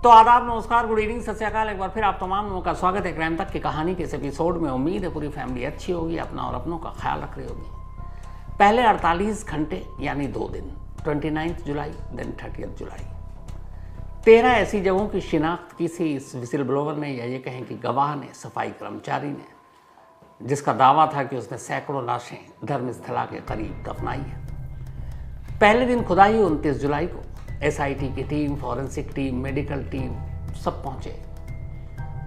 तो आदाब, नमस्कार, गुड इवनिंग, सत श्री अकाल। एक बार फिर आप तमाम लोगों का स्वागत है क्राइम तक की कहानी के इस एपिसोड में। उम्मीद है पूरी फैमिली अच्छी होगी, अपना और अपनों का ख्याल रख रही होगी। पहले 48 घंटे यानी 2 दिन, 29 जुलाई देन 30 जुलाई, 13 ऐसी जगहों की शिनाख्त की थी इस विसिल ब्लोवर ने, या ये कहें कि गवाह ने, सफाई कर्मचारी ने, जिसका दावा था कि उसने सैकड़ों लाशें धर्मस्थला के करीब दफनाई है। पहले दिन खुदाई 29 जुलाई को एसआईटी की team, forensic team, medical team सब पहुंचे।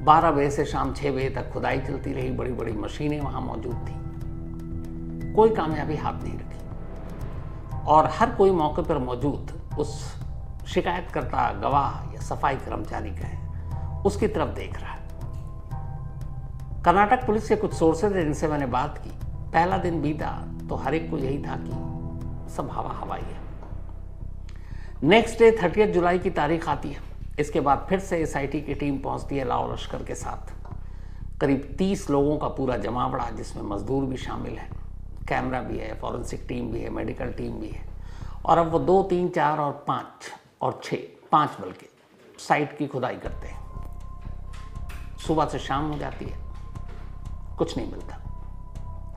12 बजे से शाम 6 बजे तक खुदाई चलती रही। बड़ी बड़ी मशीनें वहां मौजूद थी। कोई कामयाबी हाथ नहीं रखी और हर कोई मौके पर मौजूद उस शिकायतकर्ता, गवाह या सफाई कर्मचारी का है, उसकी तरफ देख रहा है। कर्नाटक पुलिस के कुछ सोर्सेज हैं जिनसे मैंने बात की। पहला दिन बीता तो हर एक को यही था कि सब हवा हवाई है। नेक्स्ट डे 30 जुलाई की तारीख आती है। इसके बाद फिर से एसआईटी की टीम पहुंचती है लाव लश्कर के साथ। करीब 30 लोगों का पूरा जमावड़ा, जिसमें मजदूर भी शामिल है, कैमरा भी है, फॉरेंसिक टीम भी है, मेडिकल टीम भी है। और अब वो 2, 3, 4 और 5 और 6, 5 बल्कि साइट की खुदाई करते हैं। सुबह से शाम हो जाती है, कुछ नहीं मिलता।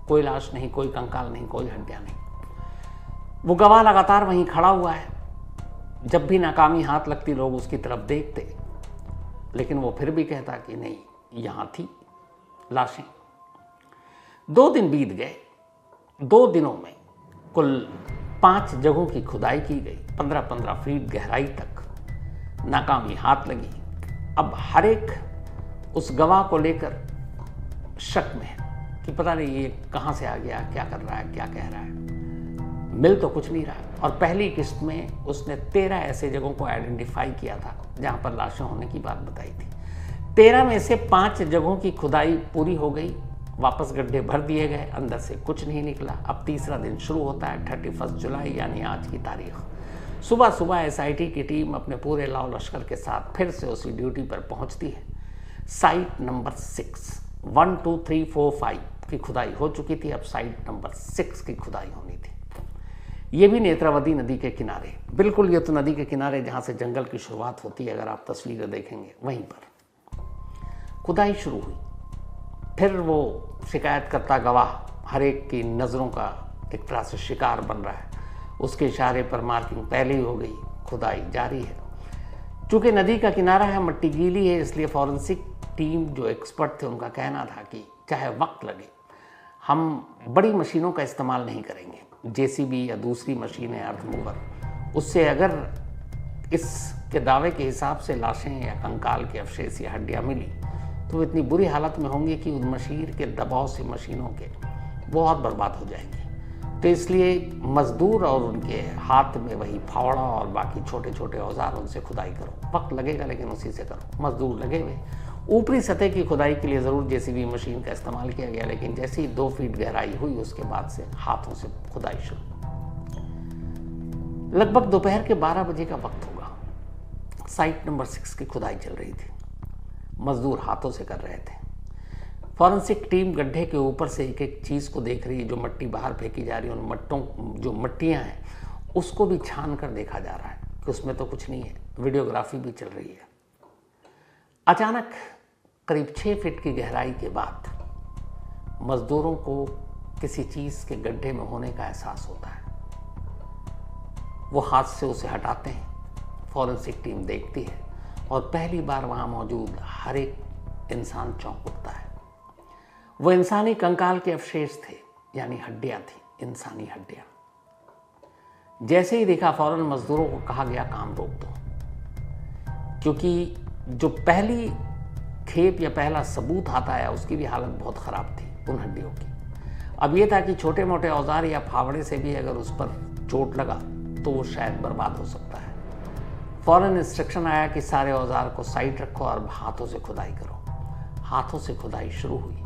कोई लाश नहीं, कोई कंकाल नहीं, कोई हड्डियां नहीं। वो गवाह लगातार वहीं खड़ा हुआ है। जब भी नाकामी हाथ लगती लोग उसकी तरफ देखते, लेकिन वो फिर भी कहता कि नहीं, यहां थी लाशें। 2 दिन बीत गए। 2 दिनों में कुल 5 जगहों की खुदाई की गई, 15-15 फीट गहराई तक। नाकामी हाथ लगी। अब हर एक उस गवाह को लेकर शक में है कि पता नहीं ये कहां से आ गया, क्या कर रहा है, क्या कह रहा है। मिल तो कुछ नहीं रहा। और पहली किस्त में उसने 13 ऐसे जगहों को आइडेंटिफाई किया था जहां पर लाशें होने की बात बताई थी। 13 में से 5 जगहों की खुदाई पूरी हो गई, वापस गड्ढे भर दिए गए, अंदर से कुछ नहीं निकला। अब तीसरा दिन शुरू होता है, 31 जुलाई यानी आज की तारीख। सुबह सुबह एसआईटी की टीम अपने पूरे लाव लश्कर के साथ फिर से उसी ड्यूटी पर पहुंचती है। साइट नंबर 6, 1, 2, 3, 4, 5 की खुदाई हो चुकी थी। अब साइट नंबर 6 की खुदाई होनी थी। ये भी नेत्रावती नदी के किनारे, बिल्कुल ये तो नदी के किनारे जहाँ से जंगल की शुरुआत होती है, अगर आप तस्वीरें देखेंगे वहीं पर खुदाई शुरू हुई। फिर वो शिकायतकर्ता गवाह हर एक की नज़रों का एक तरह से शिकार बन रहा है। उसके इशारे पर मार्किंग पहले ही हो गई, खुदाई जारी है। चूँकि नदी का किनारा है, मिट्टी गीली है, इसलिए फॉरेंसिक टीम जो एक्सपर्ट थे उनका कहना था कि चाहे वक्त लगे, हम बड़ी मशीनों का इस्तेमाल नहीं करेंगे। जेसीबी या दूसरी मशीनें, अर्थ मूवर, उससे अगर इसके दावे के हिसाब से लाशें या कंकाल के अवशेष या हड्डियां मिली तो वो इतनी बुरी हालत में होंगी कि उन मशीन के दबाव से मशीनों के बहुत बर्बाद हो जाएंगी। तो इसलिए मजदूर और उनके हाथ में वही फावड़ा और बाकी छोटे छोटे औजार, उनसे खुदाई करो। वक्त लगेगा लेकिन उसी से करो। मजदूर लगे हुए। ऊपरी सतह की खुदाई के लिए ज़रूर जेसीबी मशीन का इस्तेमाल किया गया, लेकिन जैसे ही 2 फीट गहराई हुई उसके बाद से हाथों से खुदाई शुरू। लगभग दोपहर के 12 बजे का वक्त होगा। साइट नंबर 6 की खुदाई चल रही थी। मजदूर हाथों से कर रहे थे। फॉरेंसिक टीम गड्ढे के ऊपर से एक एक चीज़ को देख रही है। जो मिट्टी बाहर फेंकी जा रही है, उन मट्टों, जो मिट्टियाँ हैं, उसको भी छान कर देखा जा रहा है कि उसमें तो कुछ नहीं है। वीडियोग्राफी भी चल रही है। अचानक करीब 6 फीट की गहराई के बाद मजदूरों को किसी चीज़ के गड्ढे में होने का एहसास होता है। वो हाथ से उसे हटाते हैं। फॉरेंसिक टीम देखती है और पहली बार वहाँ मौजूद हर एक इंसान चौंक उठता है। वो इंसानी कंकाल के अवशेष थे, यानी हड्डियाँ थी, इंसानी हड्डियाँ। जैसे ही देखा, फौरन मजदूरों को कहा गया काम रोक दो, क्योंकि जो पहली खेप या पहला सबूत आता है उसकी भी हालत बहुत ख़राब थी उन हड्डियों की। अब ये था कि छोटे मोटे औजार या फावड़े से भी अगर उस पर चोट लगा तो वो शायद बर्बाद हो सकता है। फौरन इंस्ट्रक्शन आया कि सारे औजार को साइड रखो और हाथों से खुदाई करो। हाथों से खुदाई शुरू हुई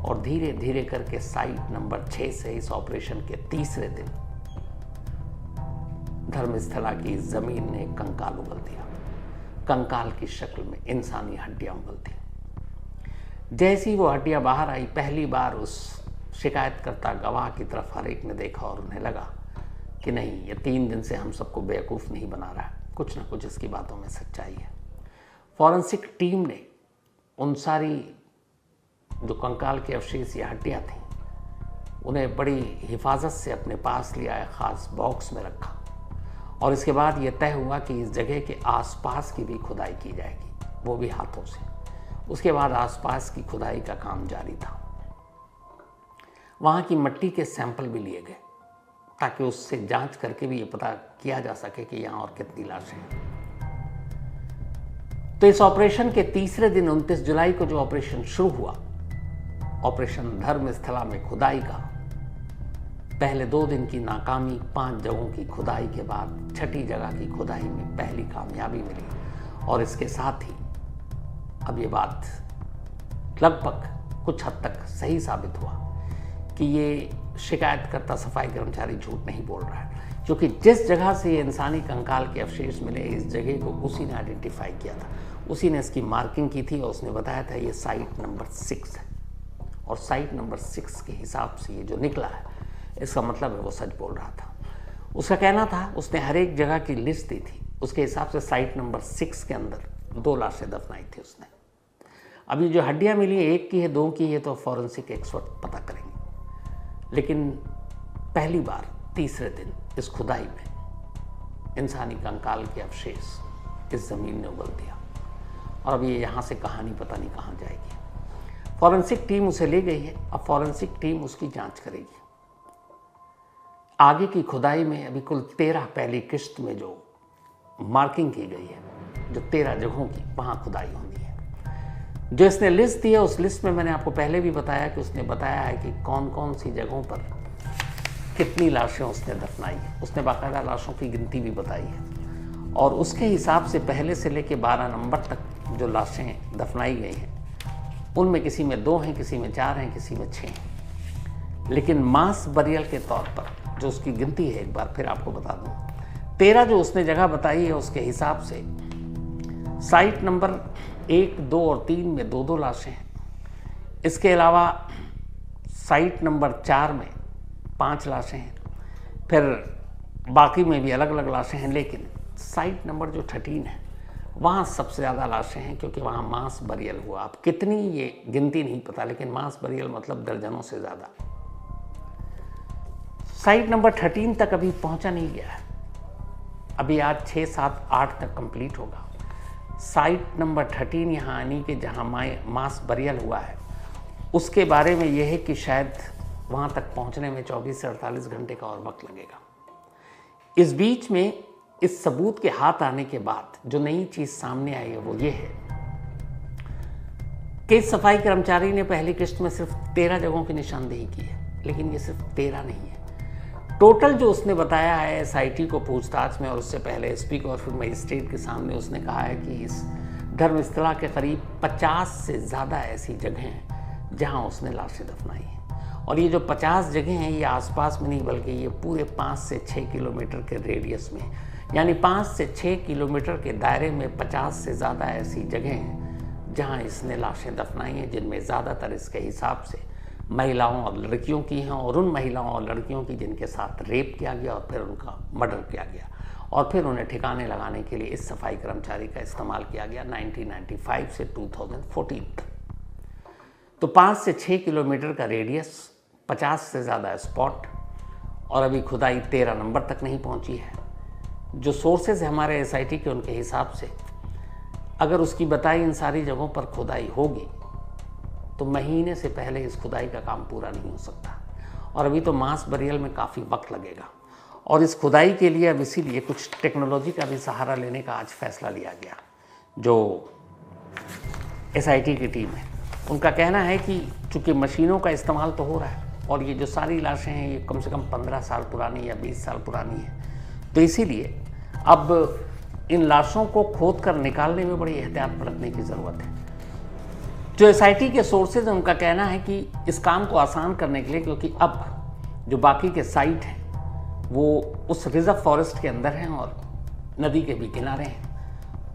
और धीरे धीरे करके साइट नंबर 6 से इस ऑपरेशन के तीसरे दिन धर्मस्थला की जमीन ने कंकाल उगल दिया। कंकाल की शक्ल में इंसानी हड्डियां उगल थी। जैसी वो हड्डियां बाहर आई, पहली बार उस शिकायतकर्ता गवाह की तरफ हर एक ने देखा और उन्हें लगा कि नहीं, ये 3 दिन से हम सबको बेवकूफ़ नहीं बना रहा है, कुछ ना कुछ इसकी बातों में सच्चाई है। फॉरेंसिक टीम ने उन सारी जो कंकाल के अवशेष या हड्डियाँ थीं उन्हें बड़ी हिफाजत से अपने पास लिया, एक ख़ास बॉक्स में रखा और इसके बाद ये तय हुआ कि इस जगह के आसपास की भी खुदाई की जाएगी, वो भी हाथों से। उसके बाद आसपास की खुदाई का काम जारी था। वहाँ की मिट्टी के सैंपल भी लिए गए ताकि उससे जांच करके भी ये पता किया जा सके कि यहाँ और कितनी लाशें हैं। तो इस ऑपरेशन के तीसरे दिन 29 जुलाई को जो ऑपरेशन शुरू हुआ, ऑपरेशन धर्मस्थला में खुदाई का, पहले 2 दिन की नाकामी, 5 जगहों की खुदाई के बाद छठी जगह की खुदाई में पहली कामयाबी मिली और इसके साथ ही अब ये बात लगभग कुछ हद तक सही साबित हुआ कि ये शिकायतकर्ता सफाई कर्मचारी झूठ नहीं बोल रहा है, क्योंकि जिस जगह से ये इंसानी कंकाल के अवशेष मिले इस जगह को उसी ने आइडेंटिफाई किया था, उसी ने इसकी मार्किंग की थी और उसने बताया था ये साइट नंबर 6 है और साइट नंबर 6 के हिसाब से ये जो निकला है इसका मतलब है वो सच बोल रहा था। उसका कहना था, उसने हर एक जगह की लिस्ट दी थी, उसके हिसाब से साइट नंबर 6 के अंदर 2 लाशें दफनाई थी उसने। अभी जो हड्डियाँ मिली, 1 की है 2 की है तो फॉरेंसिक एक्सपर्ट पता करेंगे, लेकिन पहली बार तीसरे दिन इस खुदाई में इंसानी कंकाल के अवशेष इस ज़मीन ने उगल दिया और अब ये यहाँ से कहानी पता नहीं कहाँ जाएगी। फॉरेंसिक टीम उसे ले गई है, अब फॉरेंसिक टीम उसकी जांच करेगी। आगे की खुदाई में अभी कुल 13 पहली किश्त में जो मार्किंग की गई है, जो 13 जगहों की, वहाँ खुदाई होनी है। जो इसने लिस्ट दी है उस लिस्ट में मैंने आपको पहले भी बताया कि उसने बताया है कि कौन कौन सी जगहों पर कितनी लाशें उसने दफनाई है। उसने बाकायदा लाशों की गिनती भी बताई है और उसके हिसाब से पहले से लेकर 12 नंबर तक जो लाशें दफनाई गई हैं उनमें किसी में 2 हैं, किसी में 4 हैं, किसी में 6 हैं। लेकिन मास बरियल के तौर पर जो उसकी गिनती है, एक बार फिर आपको बता दूं, 13 जो उसने जगह बताई है उसके हिसाब से साइट नंबर 1, 2 और 3 में 2-2 लाशें हैं। इसके अलावा साइट नंबर 4 में 5 लाशें हैं, फिर बाकी में भी अलग अलग लाशें हैं, लेकिन साइट नंबर जो 13 है वहाँ सबसे ज़्यादा लाशें हैं क्योंकि वहाँ मास बरियल हुआ। अब कितनी ये गिनती नहीं पता, लेकिन मास बरियल मतलब दर्जनों से ज़्यादा। साइट नंबर 13 तक अभी पहुँचा नहीं गया है, अभी आज 6, 7, 8 तक कंप्लीट होगा। साइट नंबर 13 यहाँ आने के जहाँ मास बरियल हुआ है उसके बारे में यह है कि शायद वहाँ तक पहुँचने में 24 से 48 घंटे का और वक्त लगेगा। इस बीच में इस सबूत के हाथ आने के बाद जो नई चीज़ सामने आई है वो ये है कि सफाई कर्मचारी ने पहली किश्त में सिर्फ 13 जगहों की निशानदेही की है, लेकिन ये सिर्फ 13 नहीं है। टोटल जो उसने बताया है एसआईटी को पूछताछ में और उससे पहले एसपी को और फिर मजिस्ट्रेट के सामने उसने कहा है कि इस धर्मस्थला के करीब 50 से ज़्यादा ऐसी जगह हैं जहां उसने लाशें दफनाई हैं। और ये जो 50 जगह हैं ये आसपास में नहीं बल्कि ये पूरे 5 से 6 किलोमीटर के रेडियस में, यानी 5 से 6 किलोमीटर के दायरे में 50 से ज़्यादा ऐसी जगह हैं जहाँ इसने लाशें दफनाई हैं, जिनमें ज़्यादातर इसके हिसाब से महिलाओं और लड़कियों की हैं और उन महिलाओं और लड़कियों की जिनके साथ रेप किया गया और फिर उनका मर्डर किया गया और फिर उन्हें ठिकाने लगाने के लिए इस सफाई कर्मचारी का इस्तेमाल किया गया 1995 से 2014 तक। तो 5 से 6 किलोमीटर का रेडियस, 50 से ज़्यादा स्पॉट और अभी खुदाई 13 नंबर तक नहीं पहुंची है। जो सोर्सेज है हमारे एसआईटी के उनके हिसाब से अगर उसकी बताई इन सारी जगहों पर खुदाई होगी तो महीने से पहले इस खुदाई का काम पूरा नहीं हो सकता और अभी तो मास बरियल में काफ़ी वक्त लगेगा। और इस खुदाई के लिए अब इसीलिए कुछ टेक्नोलॉजी का भी सहारा लेने का आज फैसला लिया गया। जो एसआईटी की टीम है उनका कहना है कि चूँकि मशीनों का इस्तेमाल तो हो रहा है और ये जो सारी लाशें हैं ये कम से कम 15 साल पुरानी या 20 साल पुरानी है, तो इसीलिए अब इन लाशों को खोद कर निकालने में बड़ी एहतियात बरतने की ज़रूरत है। जो एसआईटी के सोर्सेज हैं उनका कहना है कि इस काम को आसान करने के लिए, क्योंकि अब जो बाकी के साइट हैं वो उस रिजर्व फॉरेस्ट के अंदर हैं और नदी के भी किनारे हैं,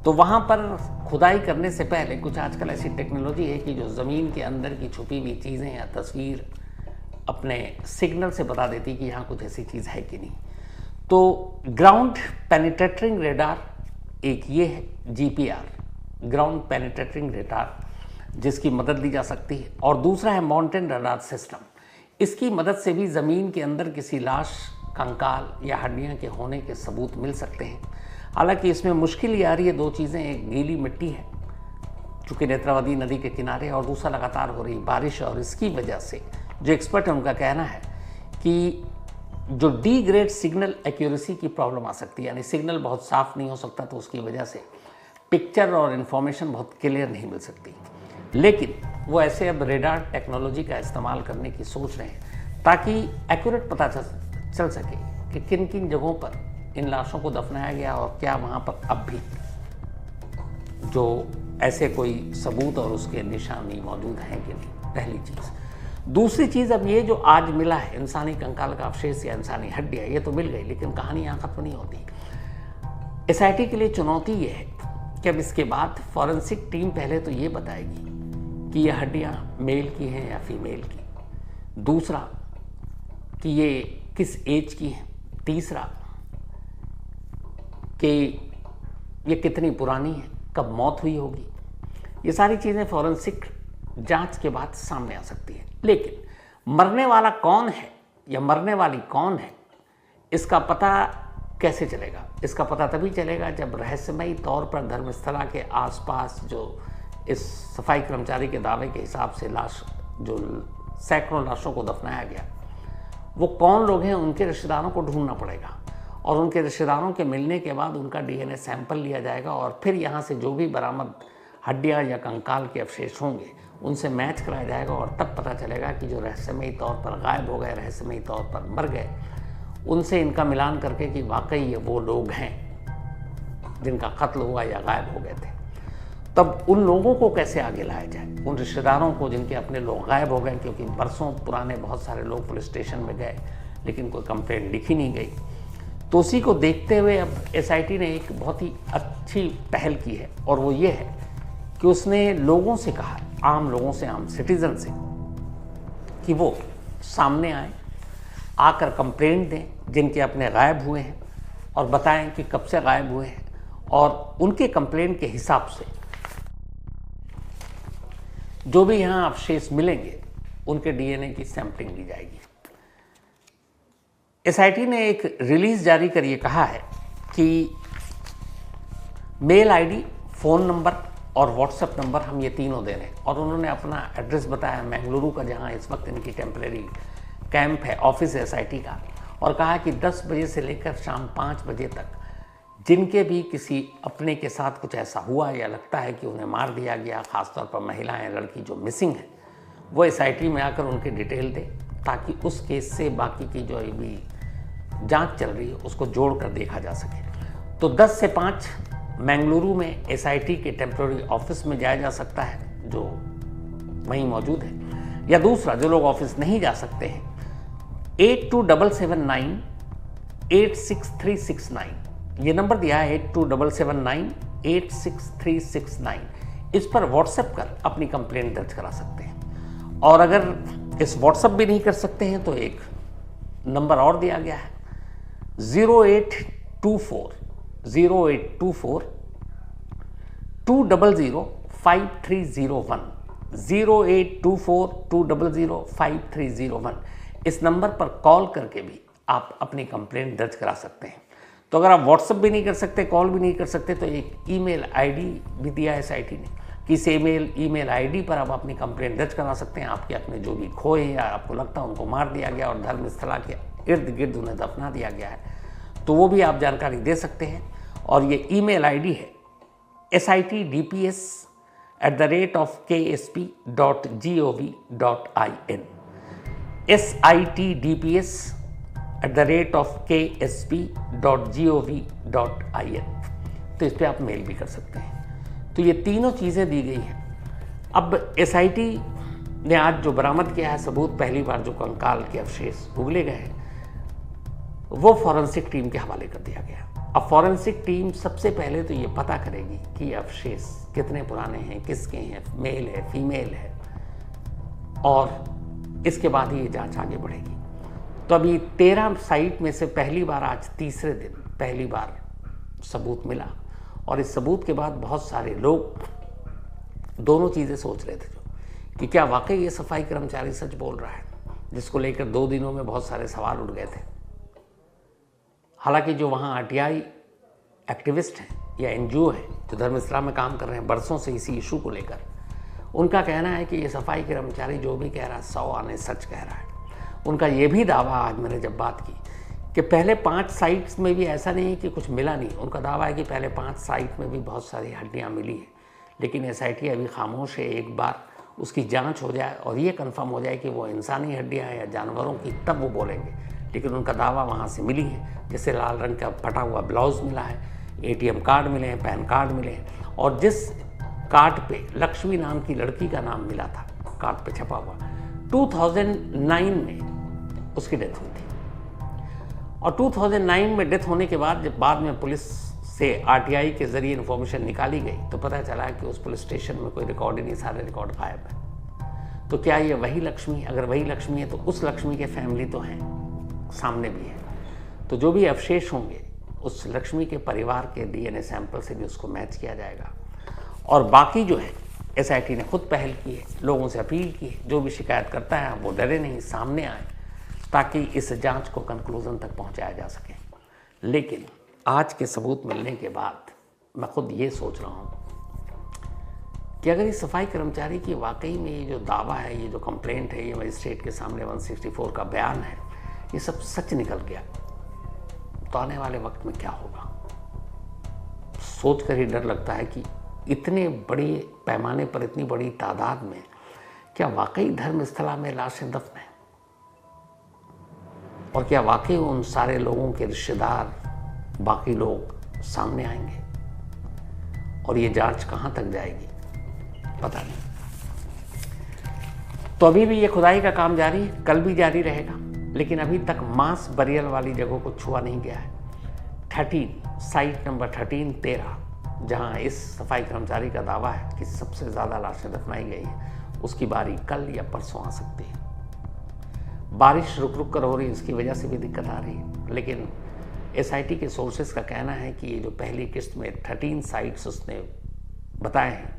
तो वहाँ पर खुदाई करने से पहले कुछ आजकल ऐसी टेक्नोलॉजी है कि जो ज़मीन के अंदर की छुपी हुई चीज़ें या तस्वीर अपने सिग्नल से बता देती कि यहाँ कुछ ऐसी चीज़ है कि नहीं। तो ग्राउंड पेनिट्रेटिंग रेडार एक ये है, GPR, ग्राउंड पेनिट्रेटिंग रेडार जिसकी मदद ली जा सकती है, और दूसरा है माउंटेन रडार सिस्टम। इसकी मदद से भी ज़मीन के अंदर किसी लाश, कंकाल या हड्डियां के होने के सबूत मिल सकते हैं। हालांकि इसमें मुश्किल ये आ रही है, दो चीज़ें, एक गीली मिट्टी है चूँकि नेत्रावती नदी के किनारे, और दूसरा लगातार हो रही बारिश, और इसकी वजह से जो एक्सपर्ट है उनका कहना है कि जो डी ग्रेड सिग्नल एक्यूरेसी की प्रॉब्लम आ सकती है, यानी सिग्नल बहुत साफ नहीं हो सकता, तो उसकी वजह से पिक्चर और इन्फॉर्मेशन बहुत क्लियर नहीं मिल सकती। लेकिन वो ऐसे अब रेडार टेक्नोलॉजी का इस्तेमाल करने की सोच रहे हैं ताकि एक्यूरेट पता चल सके कि किन किन जगहों पर इन लाशों को दफनाया गया और क्या वहाँ पर अब भी जो ऐसे कोई सबूत और उसके निशानी मौजूद हैं कि नहीं, पहली चीज़। दूसरी चीज़, अब ये जो आज मिला है इंसानी कंकाल का अवशेष या इंसानी हड्डियाँ, ये तो मिल गई, लेकिन कहानी यहाँ खत्म नहीं होती। एसआईटी के लिए चुनौती ये है कि अब इसके बाद फॉरेंसिक टीम पहले तो ये बताएगी कि ये हड्डियाँ मेल की हैं या फीमेल की, दूसरा कि ये किस एज की हैं, तीसरा कि ये कितनी पुरानी है, कब मौत हुई होगी। ये सारी चीज़ें फॉरेंसिक जांच के बाद सामने आ सकती है। लेकिन मरने वाला कौन है या मरने वाली कौन है, इसका पता कैसे चलेगा? इसका पता तभी चलेगा जब रहस्यमयी तौर पर धर्मस्थला के आसपास जो इस सफाई कर्मचारी के दावे के हिसाब से लाश, जो सैकड़ों लाशों को दफनाया गया, वो कौन लोग हैं, उनके रिश्तेदारों को ढूंढना पड़ेगा, और उनके रिश्तेदारों के मिलने के बाद उनका डीएनए सैंपल लिया जाएगा, और फिर यहाँ से जो भी बरामद हड्डियाँ या कंकाल के अवशेष होंगे उनसे मैच कराया जाएगा, और तब पता चलेगा कि जो रहस्यमयी तौर पर गायब हो गए, रहस्यमयी तौर पर मर गए, उनसे इनका मिलान करके कि वाकई ये वो लोग हैं जिनका कत्ल हुआ या गायब हो गए थे। तब उन लोगों को कैसे आगे लाया जाए, उन रिश्तेदारों को जिनके अपने लोग गायब हो गए, क्योंकि बरसों पुराने बहुत सारे लोग पुलिस स्टेशन में गए लेकिन कोई कंप्लेंट लिखी नहीं गई। तो उसी को देखते हुए अब एसआईटी ने एक बहुत ही अच्छी पहल की है, और वो ये है कि उसने लोगों से कहा, आम लोगों से, आम सिटीजन से, कि वो सामने आए, आकर कंप्लेंट दें जिनके अपने गायब हुए हैं, और बताएं कि कब से गायब हुए हैं, और उनके कंप्लेंट के हिसाब से जो भी यहाँ अवशेष मिलेंगे उनके डीएनए की सैंपलिंग ली जाएगी। एसआईटी ने एक रिलीज जारी कर ये कहा है कि मेल आईडी, फ़ोन नंबर और व्हाट्सएप नंबर हम ये तीनों दे रहे हैं, और उन्होंने अपना एड्रेस बताया बेंगलुरु का, जहाँ इस वक्त इनकी टेम्परेरी कैंप है, ऑफिस है एसआईटी का, और कहा कि 10 बजे से लेकर शाम 5 बजे तक जिनके भी किसी अपने के साथ कुछ ऐसा हुआ या लगता है कि उन्हें मार दिया गया, ख़ासतौर पर महिलाएं, लड़की जो मिसिंग है, वो एसआईटी में आकर उनके डिटेल दे, ताकि उस केस से बाकी की जो भी जांच चल रही है उसको जोड़ कर देखा जा सके। तो 10 से 5 बेंगलुरु में एसआईटी के टेम्परेरी ऑफिस में जाया जा सकता है जो वहीं मौजूद है, या दूसरा जो लोग ऑफिस नहीं जा सकते हैं 8277986369 ये नंबर दिया है 8277986369, इस पर व्हाट्सएप कर अपनी कंप्लेंट दर्ज करा सकते हैं। और अगर इस व्हाट्सएप भी नहीं कर सकते हैं तो एक नंबर और दिया गया है 0824 2005301 0824205301। इस नंबर पर कॉल करके भी आप अपनी कंप्लेंट दर्ज करा सकते हैं। तो अगर आप व्हाट्सएप भी नहीं कर सकते, कॉल भी नहीं कर सकते, तो एक ईमेल आईडी भी दिया है एसआईटी ने कि इस ईमेल आईडी पर आप अपनी कंप्लेंट दर्ज करा सकते हैं। आपके अपने जो भी खोए या आपको लगता है उनको मार दिया गया और धर्मस्थला के इर्द गिर्द उन्हें दफना दिया गया है, तो वो भी आप जानकारी दे सकते हैं। और ये ईमेल आईडी है sitdps@ksp.gov.in sitdps@ksp.gov.in। तो इस पर आप मेल भी कर सकते हैं। तो ये तीनों चीज़ें दी गई हैं। अब एसआईटी ने आज जो बरामद किया है सबूत, पहली बार जो कंकाल के अवशेष उगले गए हैं, वो फॉरेंसिक टीम के हवाले कर दिया गया। अब फॉरेंसिक टीम सबसे पहले तो ये पता करेगी कि ये अवशेष कितने पुराने हैं, किसके हैं, मेल है, फीमेल है, और इसके बाद ही ये जांच आगे बढ़ेगी। तो अभी 13 साइट में से पहली बार आज तीसरे दिन पहली बार सबूत मिला, और इस सबूत के बाद बहुत सारे लोग दोनों चीज़ें सोच रहे थे कि क्या वाकई ये सफाई कर्मचारी सच बोल रहा है, जिसको लेकर 2 दिनों में बहुत सारे सवाल उठ गए थे। हालांकि जो वहाँ आरटीआई एक्टिविस्ट हैं या एनजीओ हैं जो धर्म इस्लाम में काम कर रहे हैं बरसों से इसी इशू को लेकर, उनका कहना है कि ये सफाई कर्मचारी जो भी कह रहा है 100 आने सच कह रहा है। उनका ये भी दावा, आज मैंने जब बात की, कि पहले 5 साइट्स में भी ऐसा नहीं है कि कुछ मिला नहीं। उनका दावा है कि पहले 5 साइट में भी बहुत सारी हड्डियाँ मिली हैं, लेकिन एसआईटी अभी खामोश है। एक बार उसकी जांच हो जाए और ये कंफर्म हो जाए कि वो इंसानी हड्डियाँ हैं या जानवरों की, तब वो बोलेंगे। लेकिन उनका दावा वहाँ से मिली है, जैसे लाल रंग का फटा हुआ ब्लाउज़ मिला है, एटीएम कार्ड मिले हैं, पैन कार्ड मिले हैं, और जिस कार्ड पे लक्ष्मी नाम की लड़की का नाम मिला था, कार्ड पे छपा हुआ, 2009 में उसकी डेथ हुई थी। और 2009 में डेथ होने के बाद जब बाद में पुलिस से आरटीआई के जरिए इन्फॉर्मेशन निकाली गई तो पता चला कि उस पुलिस स्टेशन में कोई रिकॉर्ड ही नहीं, सारे रिकॉर्ड गायब है। तो क्या ये वही लक्ष्मी? अगर वही लक्ष्मी है तो उस लक्ष्मी के फैमिली तो हैं, सामने भी है। तो जो भी अवशेष होंगे उस लक्ष्मी के परिवार के डीएनए सैंपल से भी उसको मैच किया जाएगा। और बाकी जो है एसआईटी ने खुद पहल की है, लोगों से अपील की है, जो भी शिकायत करता है वो डरे नहीं, सामने आए, ताकि इस जांच को कंक्लूजन तक पहुंचाया जा सके। लेकिन आज के सबूत मिलने के बाद मैं खुद ये सोच रहा हूँ कि अगर इस सफाई कर्मचारी की वाकई में ये जो दावा है, ये जो कंप्लेंट है, ये मजिस्ट्रेट के सामने 164 का बयान है, ये सब सच निकल गया तो आने वाले वक्त में क्या होगा, सोच कर ही डर लगता है कि इतने बड़े पैमाने पर, इतनी बड़ी तादाद में क्या वाकई धर्मस्थला में लाशें दफन हैं? और क्या वाकई उन सारे लोगों के रिश्तेदार, बाकी लोग सामने आएंगे? और ये जांच कहां तक जाएगी पता नहीं। तो अभी भी ये खुदाई का काम जारी है, कल भी जारी रहेगा, लेकिन अभी तक मास बरियल वाली जगहों को छुआ नहीं गया है। 13 साइट नंबर 13 जहां इस सफाई कर्मचारी का दावा है कि सबसे ज़्यादा लाशें दफनाई गई हैं, उसकी बारी कल या परसों आ सकती है। बारिश रुक रुक कर हो रही है, इसकी वजह से भी दिक्कत आ रही है। लेकिन एसआईटी के सोर्सेज का कहना है कि ये जो पहली किस्त में 13 साइट्स उसने बताए हैं,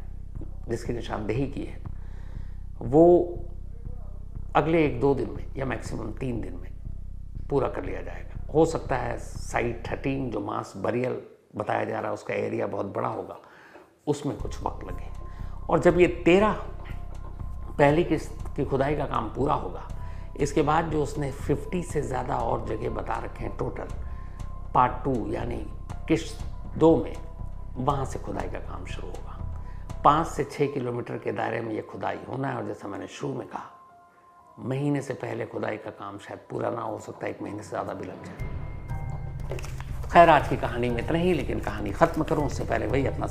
जिसकी निशानदेही की है, वो अगले 1-2 दिन में या मैक्सिमम 3 दिन में पूरा कर लिया जाएगा। हो सकता है साइट 13 जो मास बरियल बताया जा रहा है, उसका एरिया बहुत बड़ा होगा, उसमें कुछ वक्त लगे। और जब ये 13 पहली किस्त की खुदाई का काम पूरा होगा, इसके बाद जो उसने 50 से ज़्यादा और जगह बता रखे हैं टोटल, पार्ट 2 यानी किस्त 2 में, वहाँ से खुदाई का काम शुरू होगा। 5 से 6 किलोमीटर के दायरे में ये खुदाई होना है। और जैसा मैंने शुरू में कहा, महीने से पहले खुदाई का काम शायद पूरा ना हो सकता, 1 महीने से ज़्यादा भी लग जाए। खैर, आज की कहानी में इतना ही, लेकिन कहानी ख़त्म करूँ उससे पहले वही अपना